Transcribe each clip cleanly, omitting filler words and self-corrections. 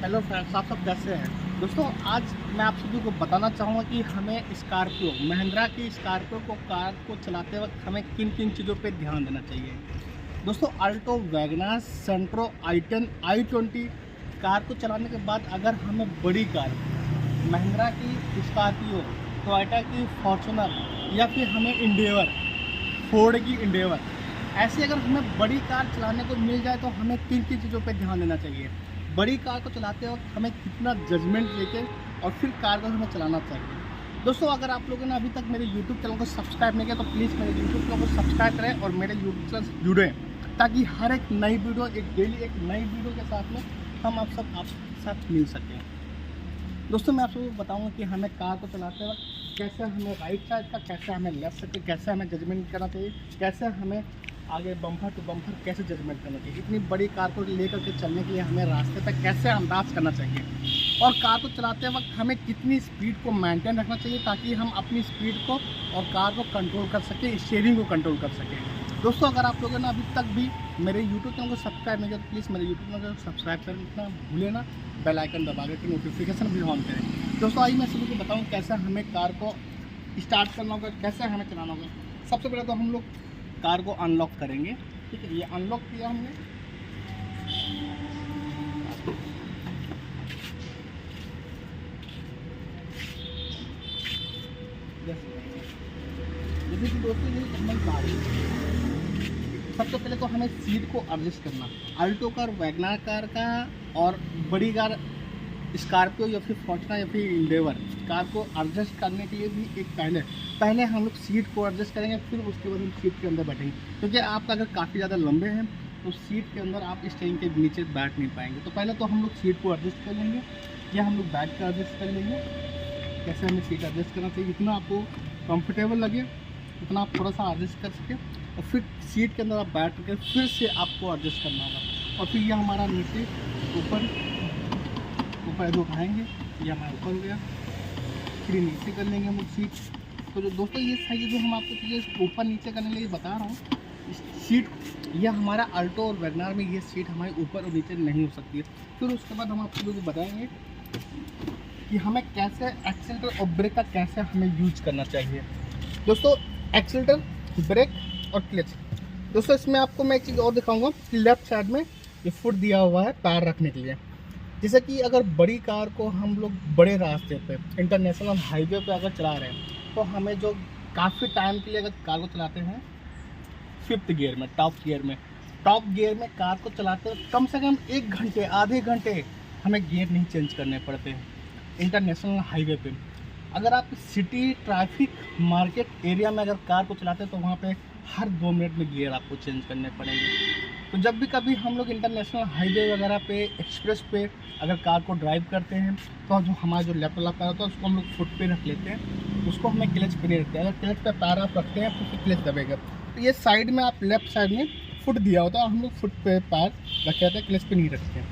Hello friends, आप सब कैसे हैं। दोस्तों, आज मैं आप सभी को बताना चाहूँगा कि हमें स्कॉर्पियो महिंद्रा की स्कॉर्पियो कार को चलाते वक्त हमें किन किन चीज़ों पे ध्यान देना चाहिए। दोस्तों, अल्टो, वैगनर, सेंट्रो, i10, i20 कार को चलाने के बाद अगर हमें बड़ी कार महिंद्रा की स्कॉर्पियो, टोयोटा की फॉर्च्यूनर या फिर हमें इंडेवर, फोर्ड की इंडेवर, ऐसी अगर हमें बड़ी कार चलाने को मिल जाए तो हमें किन किन चीज़ों पे ध्यान देना चाहिए। बड़ी कार को चलाते वक्त हमें कितना जजमेंट लेके और फिर कार को हमें चलाना चाहिए। दोस्तों, अगर आप लोगों ने अभी तक मेरे YouTube चैनल को सब्सक्राइब नहीं किया तो प्लीज़ मेरे YouTube चैनल को सब्सक्राइब करें और मेरे YouTube चैनल से जुड़ें, ताकि हर एक नई वीडियो, डेली एक नई वीडियो के साथ में हम आप साथ मिल सकें। दोस्तों, मैं आप सबको बताऊंगा कि हमें कार को चलाते वक्त कैसे हमें राइट साइड का, कैसे हमें लेफ्ट साइड का, कैसे हमें जजमेंट करना चाहिए, कैसे हमें आगे बम्पर टू बम्पर कैसे जजमेंट करना चाहिए। इतनी बड़ी कार को लेकर के चलने के लिए हमें रास्ते पर कैसे अंदाज करना चाहिए और कार को चलाते वक्त हमें कितनी स्पीड को मेंटेन रखना चाहिए ताकि हम अपनी स्पीड को और कार को कंट्रोल कर सकें, स्टीयरिंग को कंट्रोल कर सकें। दोस्तों, अगर आप लोगों ने अभी तक भी मेरे YouTube चैनल को सब्सक्राइब नहीं किया तो प्लीज़ मेरे YouTube चैनल को सब्सक्राइब करना भूलें ना, बेल आइकन दबा के नोटिफिकेशन भी ऑन करें। दोस्तों, आइए मैं सभी को बताऊँ कैसे हमें कार को स्टार्ट करना होगा, कैसे हमें चलाना होगा। सबसे पहले तो हम लोग कार को अनलॉक करेंगे। ठीक है, ये अनलॉक किया हमने। जैसे कि दोस्तों, ये नॉर्मल कार है। सबसे पहले तो हमें सीट को एडजस्ट करना। अल्टो कार, वैगनर कार का और बड़ी कार स्कॉर्पियो या फिर फॉर्च्यूनर या फिर इंडेवर कार को एडजस्ट करने के लिए भी एक पहले हम लोग सीट को एडजस्ट करेंगे, फिर उसके बाद हम सीट के अंदर बैठेंगे। क्योंकि आप अगर काफ़ी ज़्यादा लंबे हैं तो सीट के अंदर आप स्टेरिंग के नीचे बैठ नहीं पाएंगे। तो पहले तो हम लोग सीट को एडजस्ट कर लेंगे या हम लोग बैठ कर एडजस्ट कर लेंगे। कैसे हमें सीट एडजस्ट करना चाहिए, जितना आपको कंफर्टेबल लगे उतना आप थोड़ा सा एडजस्ट कर सकें और फिर सीट के अंदर आप बैठ कर फिर से आपको एडजस्ट करना होगा। और फिर ये हमारा नीचे ऊपर जो उठाएँगे, ये हमारा ऊपर हो गया, फिर नीचे कर लेंगे हम लोग सीट। तो जो दोस्तों, ये साइज जो हम आपको चीज़ें ऊपर नीचे करने के लिए बता रहा हूँ, सीट ये हमारा अल्टो और वैगनर में ये सीट हमारे ऊपर और नीचे नहीं हो सकती है। फिर उसके बाद हम आपको जो बताएंगे कि हमें कैसे एक्सीलरेटर और ब्रेक का कैसे हमें यूज करना चाहिए। दोस्तों, एक्सीलरेटर, ब्रेक और क्लच। दोस्तों, इसमें आपको मैं एक चीज़ और दिखाऊंगा कि लेफ्ट साइड में ये फुट दिया हुआ है पैर रखने के लिए। जैसे कि अगर बड़ी कार को हम लोग बड़े रास्ते पे, इंटरनेशनल हाईवे पे अगर चला रहे हैं तो हमें जो काफ़ी टाइम के लिए अगर कार को चलाते हैं फिफ्थ गियर में, टॉप गियर में कार को चलाते हैं कम से कम 1 घंटे, आधे घंटे हमें गियर नहीं चेंज करने पड़ते हैं इंटरनेशनल हाईवे पे। अगर आप सिटी ट्रैफिक मार्केट एरिया में अगर कार को चलाते हैं तो वहाँ पे हर 2 मिनट में गियर आपको चेंज करने पड़ेंगे। तो जब भी कभी हम लोग इंटरनेशनल हाईवे वगैरह पे, एक्सप्रेस पे अगर कार को ड्राइव करते हैं तो जो हमारा जो लेफ्ट वाला पैर होता है उसको हम लोग फुट पे रख लेते हैं, उसको हमें क्लच पे नहीं रखते हैं। अगर क्लच पे पैर आप रखते हैं तो फिर क्लच दबेगा। तो ये साइड में आप लेफ्ट साइड में फुट दिया होता है, हम लोग फुट पे पैर रखे रहते हैं, क्लच पे नहीं रखते हैं।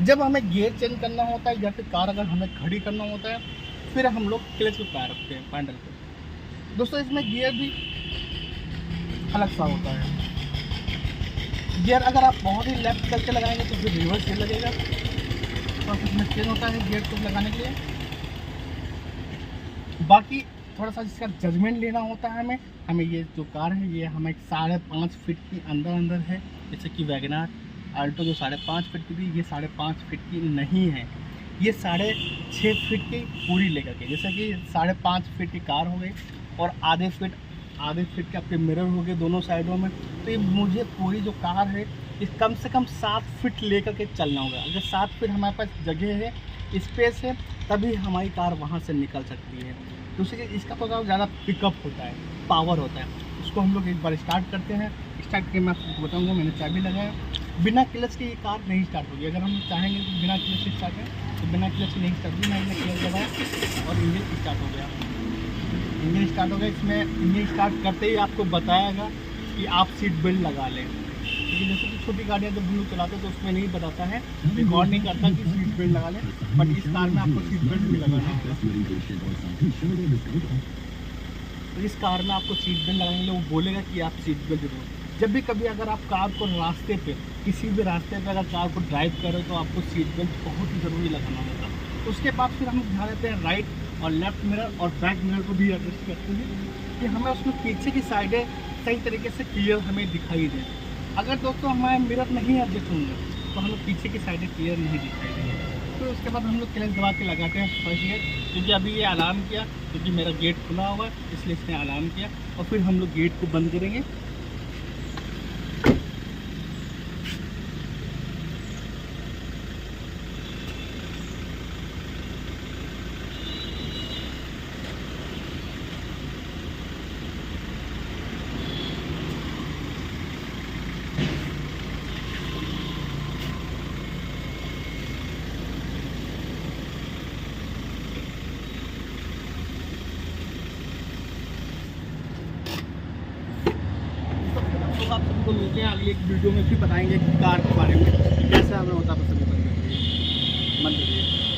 जब हमें गियर चेंज करना होता है या फिर कार अगर हमें खड़ी करना होता है फिर हम लोग क्लच पे पैर रखते हैं, पैडल पे। दोस्तों, इसमें गियर भी अलग सा होता है। गियर अगर आप बहुत ही लेफ्ट करके लगाएंगे तो फिर रिवर्स गियर लगेगा, तो इसमें चेंज होता है गियर को लगाने के लिए। बाकी थोड़ा सा जिसका जजमेंट लेना होता है हमें ये जो कार है ये हमें 5.5 फीट की अंदर है। जैसे कि वैगनर, अल्टो जो 5.5 फीट की थी, ये 5.5 फीट की नहीं है, ये 6.5 फीट की पूरी लेकर के। जैसे कि 5.5 फीट की कार हो गई और आधे फीट के आपके मिरर हो गए दोनों साइडों में। तो ये मुझे पूरी जो कार है इस कम से कम 7 फीट लेकर के चलना होगा। अगर 7 फीट हमारे पास जगह है, स्पेस है, तभी हमारी कार वहाँ से निकल सकती है। दूसरी इसका तो ज़्यादा पिकअप होता है, पावर होता है। इसको हम लोग एक बार स्टार्ट करते हैं। स्टार्ट करके मैं आपको बताऊँगा, मैंने चाबी लगाया। बिना क्लच के ये कार नहीं स्टार्ट होगी। अगर हम चाहेंगे तो बिना क्लच से स्टार्ट करें तो बिना क्लच नहीं स्टार्ट होगी। मैंने क्लच लगाया और इंजन स्टार्ट हो गया। इंजन स्टार्ट हो गया। इसमें इंजन स्टार्ट करते ही आपको बताएगा कि आप सीट बेल्ट लगा लें। क्योंकि जैसे कि छोटी गाड़ियाँ जब हम लोग चलाते हैं तो उसमें नहीं बताता है, रिकॉर्ड नहीं करता कि सीट बेल्ट लगा लें, बट इस कार में आपको सीट बेल्ट भी लगाना होगा। तो इस कार में आपको सीट बेल्ट लगाने के लिए वो बोलेगा कि आप सीट बेल्ट जरूर। जब भी कभी अगर आप कार को रास्ते पे, किसी भी रास्ते पे अगर कार को ड्राइव करें तो आपको सीट बेल्ट बहुत ही ज़रूरी लगाना होगा। उसके बाद फिर हम ध्यान देते हैं राइट और लेफ्ट मिरर और बैक मिरर को भी एडजस्ट करते हैं कि हमें उसमें पीछे की साइडें सही तरीके से क्लियर हमें दिखाई दें। अगर दोस्तों हमारे मिरर नहीं एडजस्ट होंगे तो हमें पीछे की साइडें क्लियर नहीं दिखाई देंगी। फिर उसके बाद हम लोग क्लच दबा के लगाते हैं फर्स्ट गियर, क्योंकि अभी ये अलार्म किया, क्योंकि मेरा गेट खुला हुआ है इसलिए इसने अलार्म किया। और फिर हम लोग गेट को बंद करेंगे। तो आप सबको मिलते हैं अगली एक वीडियो में, फिर बताएंगे कार के बारे में कि कैसे हमें होता है। पसंद बंद करिए।